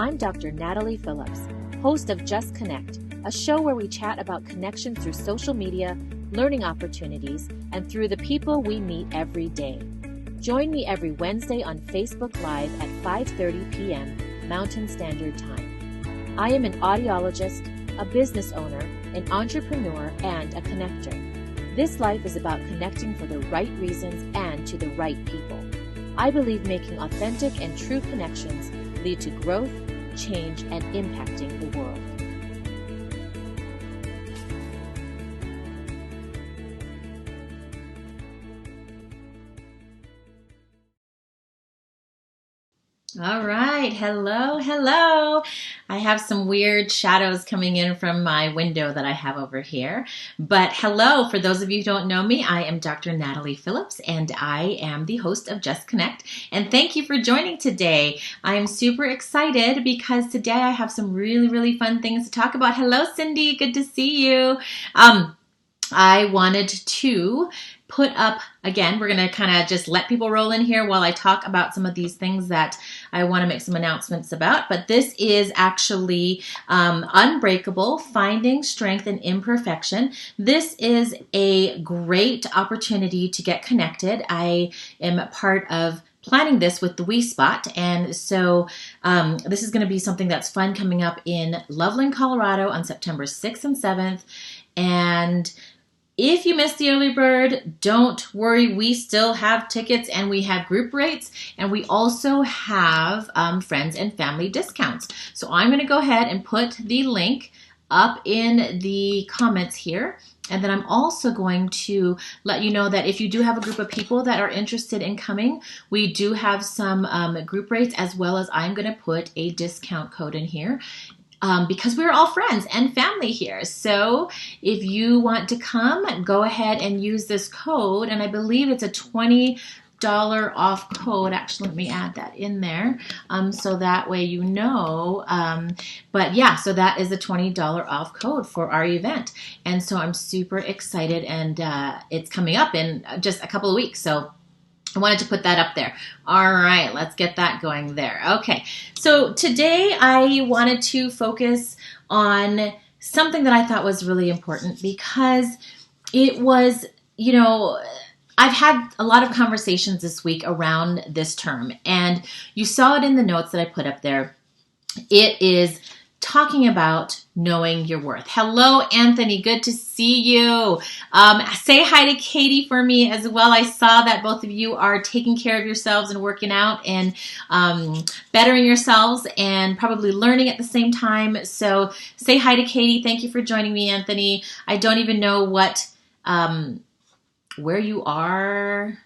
I'm Dr. Natalie Phillips, host of Just Connect, a show where we chat about connection through social media, learning opportunities, and through the people we meet every day. Join me every Wednesday on Facebook Live at 5:30 p.m. Mountain Standard Time. I am an audiologist, a business owner, an entrepreneur, and a connector. This life is about connecting for the right reasons and to the right people. I believe making authentic and true connections lead to growth, change, and impacting the world. All right. Hello. I have some weird shadows coming in from my window that I have over here. But hello, for those of you who don't know me, I am Dr. Natalie Phillips, and I am the host of Just Connect. And thank you for joining today. I am super excited because today I have some really fun things to talk about. Hello, Cindy. Good to see you. I wanted to put up, again, we're going to kind of just let people roll in here while I talk about some of these things that I want to make some announcements about. But this is actually Unbreakable, Finding Strength in Imperfection. This is a great opportunity to get connected. I am part of planning this with the WeSpot. And so this is going to be something that's fun coming up in Loveland, Colorado on September 6th and 7th. And if you missed the early bird, don't worry. We still have tickets and we have group rates, and we also have friends and family discounts. So I'm going to go ahead and put the link up in the comments here. And then I'm also going to let you know that if you do have a group of people that are interested in coming, we do have some group rates, as well as I'm going to put a discount code in here. Because we're all friends and family here. So if you want to come, go ahead and use this code. And I believe it's a $20 off code. Actually, let me add that in there so that way you know. But yeah, so that is a $20 off code for our event. And so I'm super excited, and it's coming up in just a couple of weeks. So I wanted to put that up there. All right, let's get that going there. Okay, so today I wanted to focus on something that I thought was really important, because it was, I've had a lot of conversations this week around this term, and you saw it in the notes that I put up there. It is talking about knowing your worth. Hello, Anthony. Good to see you. Say hi to Katie for me as well. I saw that both of you are taking care of yourselves and working out and bettering yourselves and probably learning at the same time. So say hi to Katie. Thank you for joining me, Anthony. I don't even know where you are.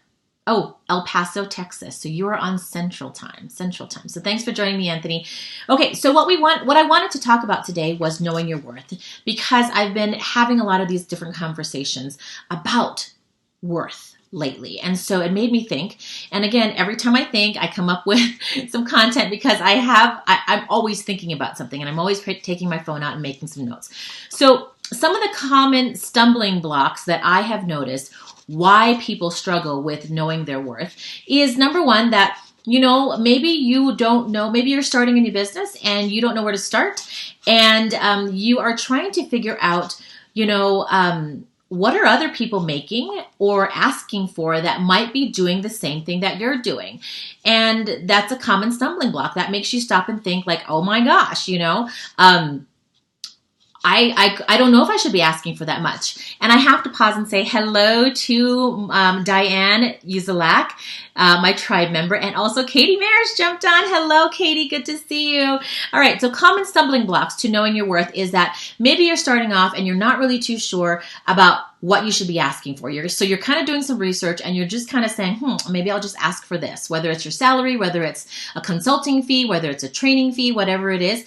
Oh, El Paso, Texas. So you are on Central Time. So thanks for joining me, Anthony. Okay, so what I wanted to talk about today was knowing your worth, because I've been having a lot of these different conversations about worth lately. And so it made me think. And again, every time I think, I come up with some content, because I'm always thinking about something, and I'm always taking my phone out and making some notes. So some of the common stumbling blocks that I have noticed why people struggle with knowing their worth is, number one, that maybe you don't know, maybe you're starting a new business and you don't know where to start, and you are trying to figure out, what are other people making or asking for that might be doing the same thing that you're doing. And that's a common stumbling block that makes you stop and think like, oh my gosh, I don't know if I should be asking for that much. And I have to pause and say hello to Diane Uzelac, my tribe member, and also Katie Maris jumped on. Hello, Katie. Good to see you. All right. So common stumbling blocks to knowing your worth is that maybe you're starting off and you're not really too sure about what you should be asking for. So you're kind of doing some research and you're just kind of saying, maybe I'll just ask for this, whether it's your salary, whether it's a consulting fee, whether it's a training fee, whatever it is.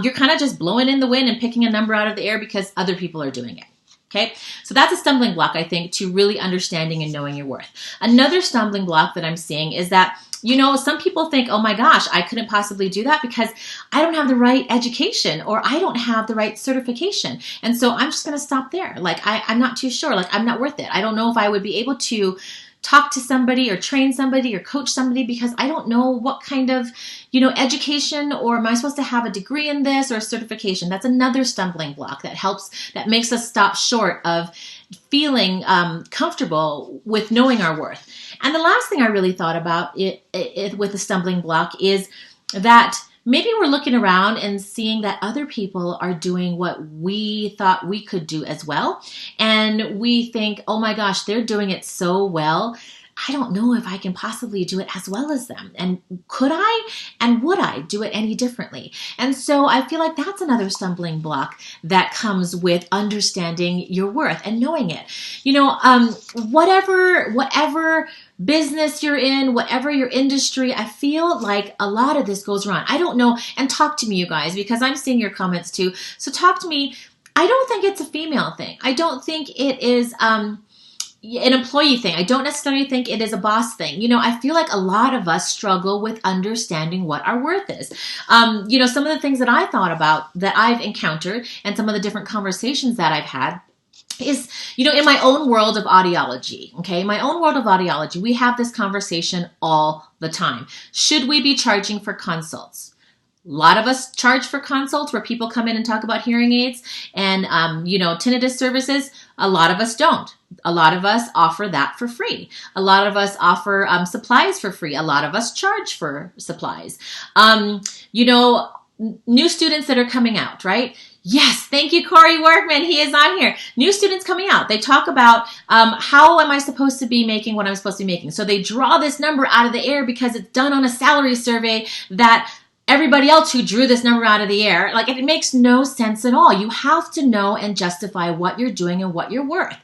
You're kind of just blowing in the wind and picking a number out of the air because other people are doing it. Okay, so that's a stumbling block, I think, to really understanding and knowing your worth. Another stumbling block that I'm seeing is that, some people think, oh my gosh, I couldn't possibly do that because I don't have the right education or I don't have the right certification. And so I'm just going to stop there. Like, I'm not too sure. Like, I'm not worth it. I don't know if I would be able to talk to somebody or train somebody or coach somebody because I don't know what kind of, education, or am I supposed to have a degree in this or a certification? That's another stumbling block that makes us stop short of feeling comfortable with knowing our worth. And the last thing I really thought about with the stumbling block is that maybe we're looking around and seeing that other people are doing what we thought we could do as well. And we think, oh my gosh, they're doing it so well. I don't know if I can possibly do it as well as them. And could I and would I do it any differently? And so I feel like that's another stumbling block that comes with understanding your worth and knowing it. Whatever business you're in, whatever your industry, I feel like a lot of this goes wrong. I don't know. And talk to me, you guys, because I'm seeing your comments too. So talk to me. I don't think it's a female thing. I don't think it is an employee thing. I don't necessarily think it is a boss thing. I feel like a lot of us struggle with understanding what our worth is. Some of the things that I thought about that I've encountered and some of the different conversations that I've had is, in my own world of audiology, we have this conversation all the time. Should we be charging for consults? A lot of us charge for consults where people come in and talk about hearing aids and, tinnitus services. A lot of us don't. A lot of us offer that for free. A lot of us offer supplies for free. A lot of us charge for supplies. New students that are coming out, right? Yes, thank you, Corey Workman. He is on here. New students coming out. They talk about how am I supposed to be making what I'm supposed to be making. So they draw this number out of the air because it's done on a salary survey that everybody else who drew this number out of the air, like it makes no sense at all. You have to know and justify what you're doing and what you're worth.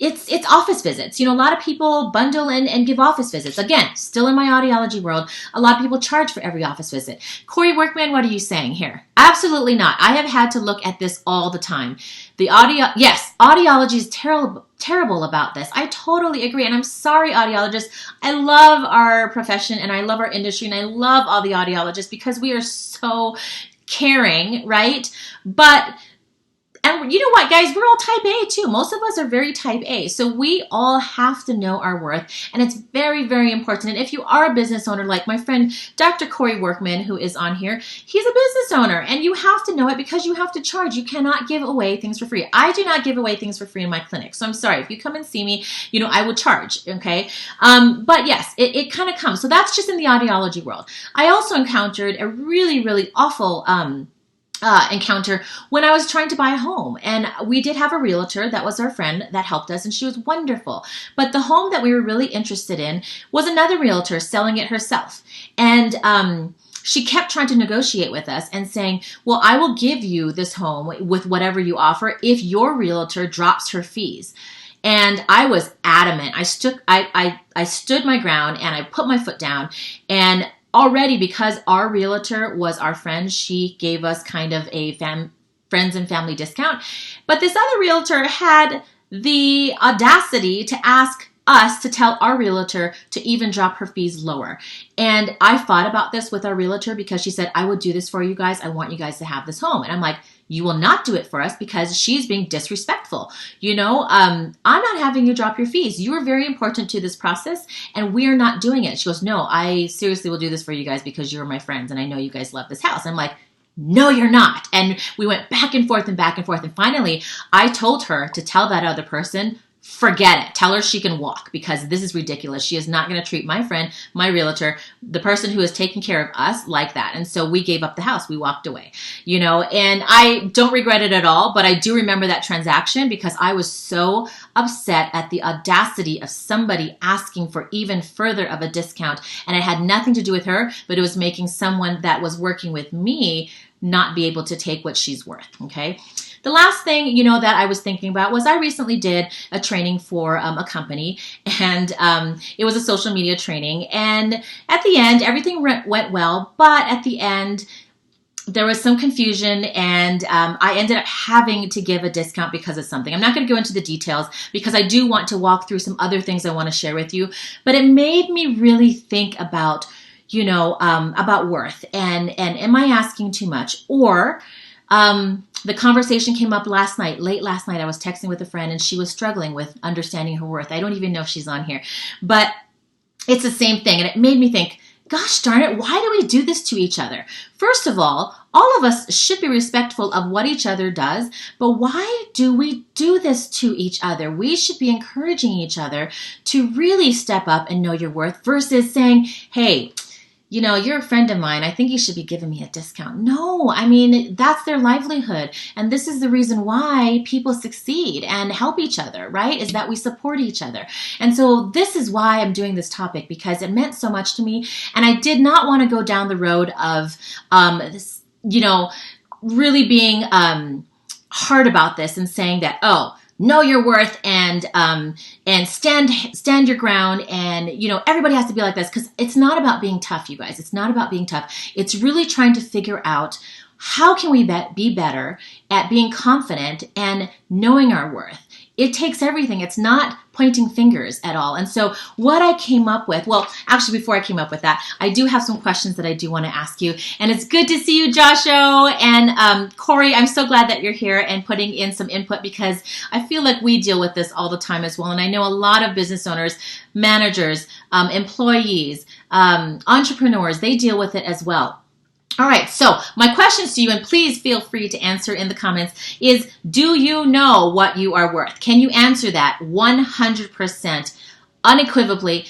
It's office visits. A lot of people bundle and give office visits. Again, still in my audiology world, a lot of people charge for every office visit. Corey Workman, what are you saying here? Absolutely not. I have had to look at this all the time. Audiology is terrible about this. I totally agree. And I'm sorry, audiologists. I love our profession and I love our industry and I love all the audiologists because we are so caring, right? And you know what, guys? We're all type A too. Most of us are very type A. So we all have to know our worth. And it's very, very important. And if you are a business owner, like my friend, Dr. Corey Workman, who is on here, he's a business owner. And you have to know it because you have to charge. You cannot give away things for free. I do not give away things for free in my clinic. So I'm sorry. If you come and see me, I will charge. Okay. But yes, it kind of comes. So that's just in the audiology world. I also encountered a really, really awful encounter when I was trying to buy a home. And we did have a realtor that was our friend that helped us, and she was wonderful. But the home that we were really interested in was another realtor selling it herself. And she kept trying to negotiate with us and saying, well, I will give you this home with whatever you offer if your realtor drops her fees. And I was adamant. I stood my ground and I put my foot down. And already, because our realtor was our friend, she gave us kind of a friends and family discount. But this other realtor had the audacity to ask us to tell our realtor to even drop her fees lower. And I fought about this with our realtor because she said, I would do this for you guys. I want you guys to have this home. And I'm like, you will not do it for us because she's being disrespectful. I'm not having you drop your fees. You are very important to this process and we are not doing it. She goes, no, I seriously will do this for you guys because you're my friends and I know you guys love this house. I'm like, no, you're not. And we went back and forth and back and forth. And finally, I told her to tell that other person, forget it. Tell her she can walk because this is ridiculous. She is not going to treat my friend, my realtor, the person who is taking care of us like that. And so we gave up the house. We walked away, and I don't regret it at all, but I do remember that transaction because I was so upset at the audacity of somebody asking for even further of a discount. And it had nothing to do with her, but it was making someone that was working with me not be able to take what she's worth. Okay. The last thing, that I was thinking about was I recently did a training for a company, and it was a social media training. And at the end, everything went well, but at the end, there was some confusion, and I ended up having to give a discount because of something. I'm not going to go into the details because I do want to walk through some other things I want to share with you, but it made me really think about, about worth and am I asking too much? Or the conversation came up last night, late last night. I was texting with a friend and she was struggling with understanding her worth. I don't even know if she's on here, but it's the same thing. And it made me think, gosh darn it, why do we do this to each other? First of all of us should be respectful of what each other does, but why do we do this to each other? We should be encouraging each other to really step up and know your worth versus saying, hey, you know, you're a friend of mine. I think you should be giving me a discount. No, I mean, that's their livelihood. And this is the reason why people succeed and help each other, right? Is that we support each other. And so this is why I'm doing this topic, because it meant so much to me. And I did not want to go down the road of, this, you know, really being hard about this and saying that, oh, know your worth and stand your ground, and you know everybody has to be like this, because it's not about being tough, you guys. It's not about being tough. It's really trying to figure out how can we be better at being confident and knowing our worth. It takes everything. It's not pointing fingers at all. And so what I came up with, well, actually before I came up with that, I do have some questions that I do want to ask you. And it's good to see you, Josho and Corey. I'm so glad that you're here and putting in some input, because I feel like we deal with this all the time as well. And I know a lot of business owners, managers, employees, entrepreneurs, they deal with it as well. All right, so my questions to you, and please feel free to answer in the comments, is do you know what you are worth? Can you answer that 100% unequivocally?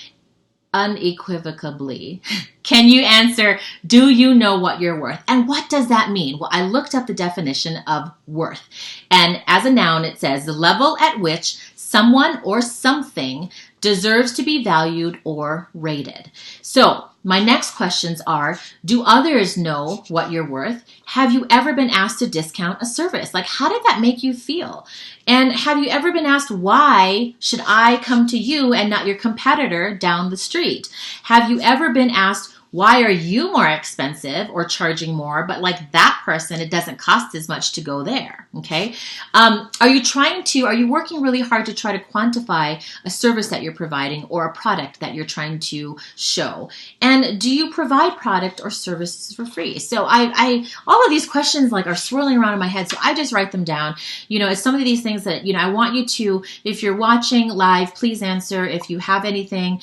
Can you answer, do you know what you're worth? And what does that mean? Well, I looked up the definition of worth. And as a noun, it says the level at which someone or something deserves to be valued or rated. So my next questions are, do others know what you're worth? Have you ever been asked to discount a service? Like, how did that make you feel? And have you ever been asked, why should I come to you and not your competitor down the street? Have you ever been asked, why are you more expensive or charging more, but like that person, it doesn't cost as much to go there? Okay. Are you working really hard to try to quantify a service that you're providing or a product that you're trying to show? And do you provide product or services for free? So I all of these questions like are swirling around in my head. So I just write them down. You know, it's some of these things that, you know, I want you to, if you're watching live, please answer. If you have anything,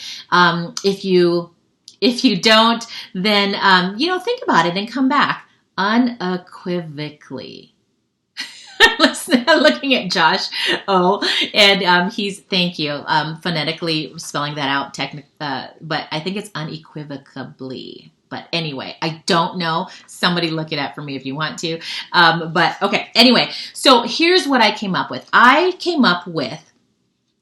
if you don't, then, you know, think about it and come back unequivocally. I'm looking at Josh. Oh, and thank you, phonetically spelling that out, but I think it's unequivocally. But anyway, I don't know. Somebody look it up for me if you want to. But okay, anyway, so here's what I came up with. I came up with,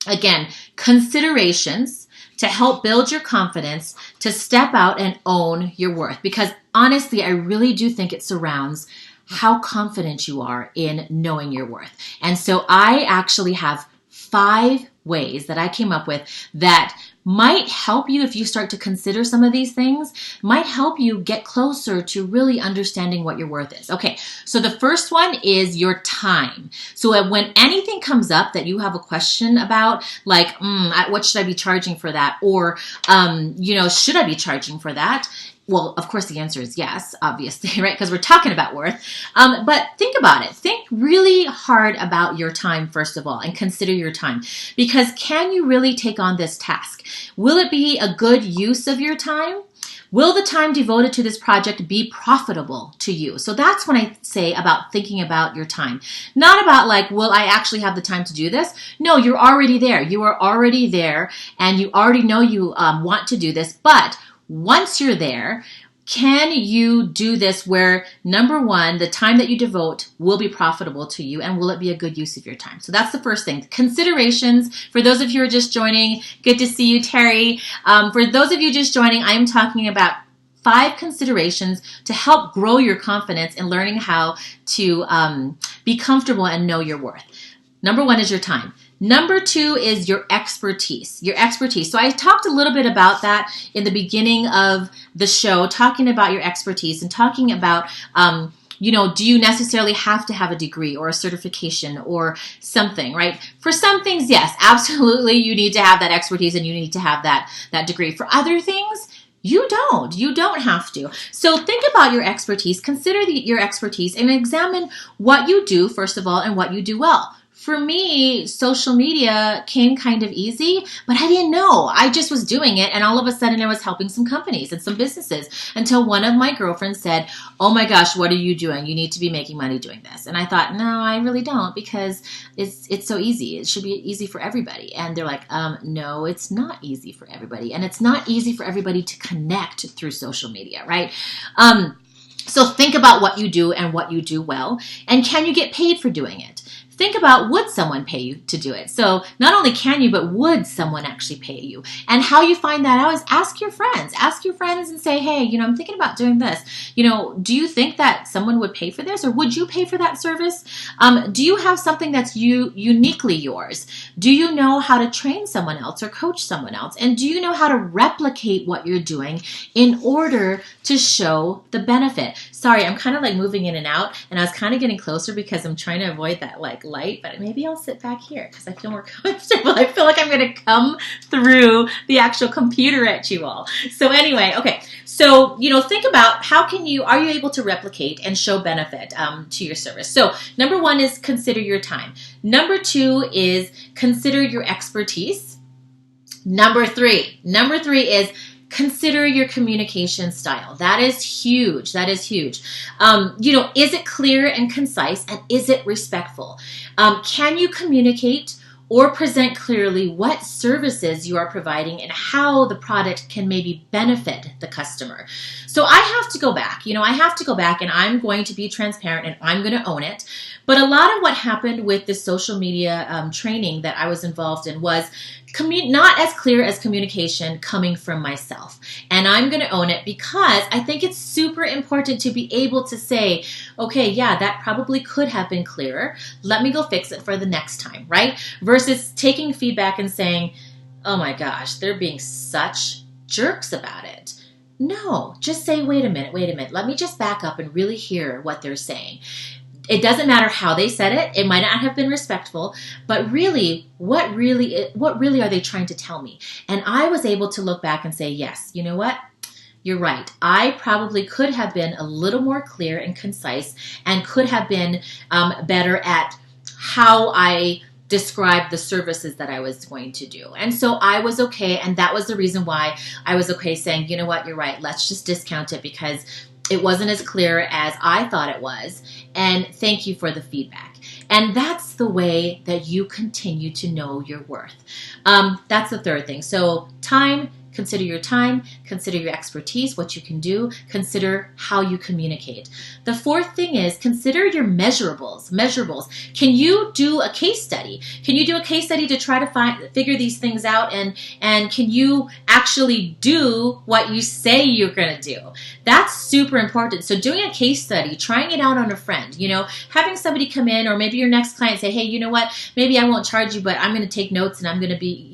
again, considerations to help build your confidence, to step out and own your worth. Because honestly, I really do think it surrounds how confident you are in knowing your worth. And so I actually have 5 ways that I came up with that might help you if you start to consider some of these things, might help you get closer to really understanding what your worth is. Okay, so the first one is your time. So when anything comes up that you have a question about, like, what should I be charging for that? Or, you know, should I be charging for that? Well, of course, the answer is yes, obviously, right? Because we're talking about worth. But think about it. Think really hard about your time, first of all, and consider your time. Because can you really take on this task? Will it be a good use of your time? Will the time devoted to this project be profitable to you? So that's when I say about thinking about your time. Not about like, will I actually have the time to do this? No, you're already there. You are already there, and you already know you want to do this. But once you're there, can you do this where, number one, the time that you devote will be profitable to you, and will it be a good use of your time? So that's the first thing. Considerations. For those of you who are just joining, good to see you, Terry. For those of you just joining, I am talking about 5 considerations to help grow your confidence in learning how to be comfortable and know your worth. Number 1 is your time. Number 2 is your expertise. Your expertise. So I talked a little bit about that in the beginning of the show, talking about your expertise and talking about, you know, do you necessarily have to have a degree or a certification or something, right? For some things, yes, absolutely, you need to have that expertise and you need to have that degree. For other things, You don't. You don't have to. So think about your expertise. Consider your expertise and examine what you do, first of all, and what you do well. For me, social media came kind of easy, but I didn't know. I just was doing it, and all of a sudden I was helping some companies and some businesses until one of my girlfriends said, "Oh my gosh, what are you doing? You need to be making money doing this." And I thought, no, I really don't, because it's so easy. It should be easy for everybody. And they're like, no, it's not easy for everybody. And it's not easy for everybody to connect through social media, right? So think about what you do and what you do well, and can you get paid for doing it? Think about, would someone pay you to do it? So not only can you, but would someone actually pay you? And how you find that out is ask your friends. Ask your friends and say, hey, I'm thinking about doing this. Do you think that someone would pay for this, or would you pay for that service? Do you have something that's uniquely yours? Do you know how to train someone else or coach someone else? And do you know how to replicate what you're doing in order to show the benefit? Sorry, I'm kind of like moving in and out, and I was kind of getting closer because I'm trying to avoid that light, but maybe I'll sit back here because I feel more comfortable. I feel like I'm going to come through the actual computer at you all. So anyway, okay. So, think about are you able to replicate and show benefit to your service? So number 1 is consider your time. Number 2 is consider your expertise. Number 3 is consider your communication style. That is huge. That is huge. Is it clear and concise, and is it respectful? Can you communicate or present clearly what services you are providing and how the product can maybe benefit the customer? So I have to go back. I have to go back, and I'm going to be transparent, and I'm going to own it. But a lot of what happened with the social media training that I was involved in was not as clear as communication coming from myself. And I'm going to own it, because I think it's super important to be able to say, okay, yeah, that probably could have been clearer. Let me go fix it for the next time, right? Versus taking feedback and saying, oh my gosh, they're being such jerks about it. No, just say, wait a minute. Let me just back up and really hear what they're saying. It doesn't matter how they said it. It might not have been respectful, but really, what really are they trying to tell me? And I was able to look back and say, yes, you know what? You're right. I probably could have been a little more clear and concise, and could have been better at how I described the services that I was going to do. And so I was okay. And that was the reason why I was okay saying, you know what? You're right. Let's just discount it, because it wasn't as clear as I thought it was. And thank you for the feedback. And that's the way that you continue to know your worth. That's the third thing. So consider your time, consider your expertise, what you can do, consider how you communicate. The fourth thing is consider your measurables. Can you do a case study? Can you do a case study to try to figure these things out? And can you actually do what you say you're going to do? That's super important. So doing a case study, trying it out on a friend, having somebody come in, or maybe your next client say, hey, you know what? Maybe I won't charge you, but I'm going to take notes, and I'm going to be,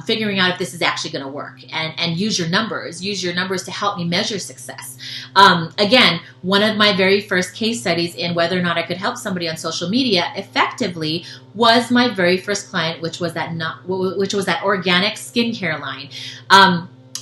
figuring out if this is actually going to work. And use your numbers to help me measure success. Again, one of my very first case studies in whether or not I could help somebody on social media effectively was my very first client, which was that organic skincare line.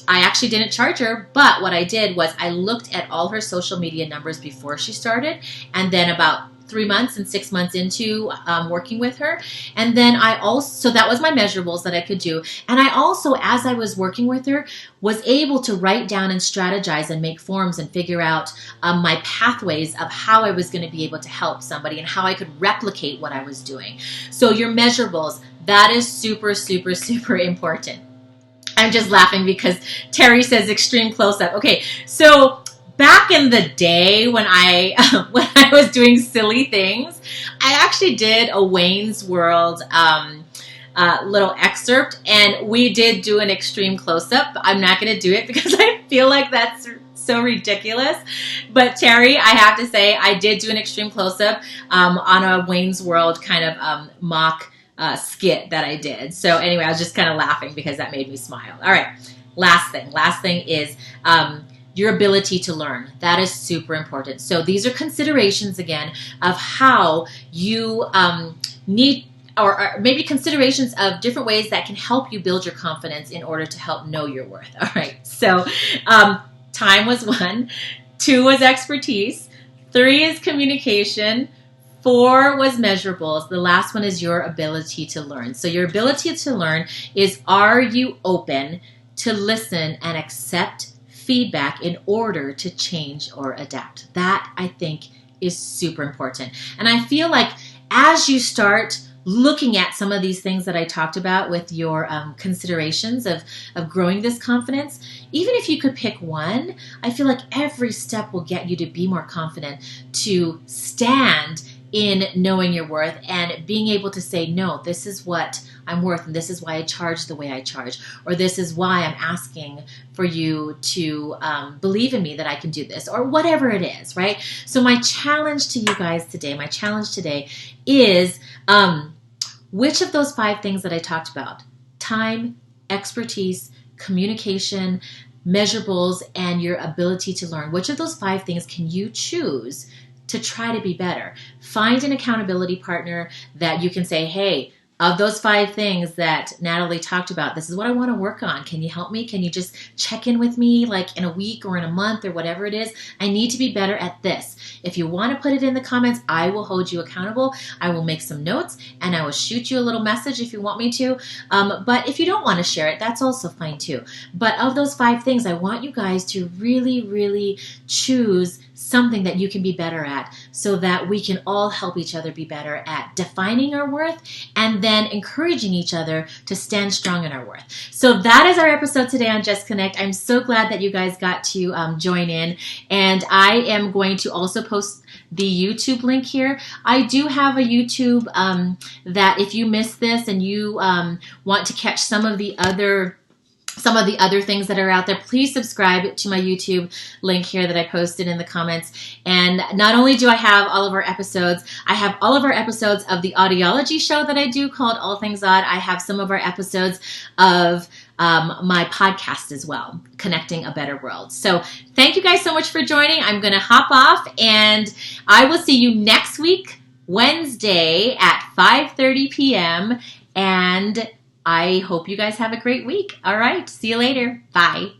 I actually didn't charge her, but what I did was I looked at all her social media numbers before she started, and then about 3 months and 6 months into working with her. And then so that was my measurables that I could do. And I also, as I was working with her, was able to write down and strategize and make forms and figure out my pathways of how I was going to be able to help somebody and how I could replicate what I was doing. So your measurables, that is super, super, super important. I'm just laughing because Terry says extreme close-up. Okay, so back in the day when I was doing silly things, I actually did a Wayne's World little excerpt, and we did do an extreme close-up. I'm not going to do it because I feel like that's so ridiculous. But Terry, I have to say, I did do an extreme close-up on a Wayne's World kind of mock skit that I did. So anyway, I was just kind of laughing because that made me smile. All right, last thing is your ability to learn. That is super important. So these are considerations, again, of how you need or maybe considerations of different ways that can help you build your confidence in order to help know your worth. All right. So time was 1. 2 was expertise. 3 is communication. 4 was measurables. The last one is your ability to learn. So your ability to learn is, are you open to listen and accept feedback in order to change or adapt? That, I think, is super important. And I feel like as you start looking at some of these things that I talked about with your considerations of growing this confidence, even if you could pick one, I feel like every step will get you to be more confident, to stand in knowing your worth and being able to say, no, this is what I'm worth, and this is why I charge the way I charge, or this is why I'm asking for you to believe in me that I can do this, or whatever it is, right? So my challenge to you guys today, is which of those 5 things that I talked about, time, expertise, communication, measurables, and your ability to learn, which of those 5 things can you choose to try to be better? Find an accountability partner that you can say, hey, of those 5 things that Natalie talked about, this is what I want to work on. Can you help me? Can you just check in with me like in a week or in a month or whatever it is? I need to be better at this. If you want to put it in the comments, I will hold you accountable. I will make some notes and I will shoot you a little message if you want me to. But if you don't want to share it, that's also fine too. But of those 5 things, I want you guys to really, really choose something that you can be better at so that we can all help each other be better at defining our worth and then encouraging each other to stand strong in our worth. So that is our episode today on Just Connect. I'm so glad that you guys got to join in, and I am going to also post the YouTube link here. I do have a YouTube that if you missed this and you want to catch some of the other things that are out there, please subscribe to my YouTube link here that I posted in the comments. And not only do I have all of our episodes, I have all of our episodes of the audiology show that I do called All Things Odd. I have some of our episodes of my podcast as well, Connecting a Better World. So thank you guys so much for joining. I'm going to hop off and I will see you next week, Wednesday at 5:30 p.m. And I hope you guys have a great week. All right. See you later. Bye.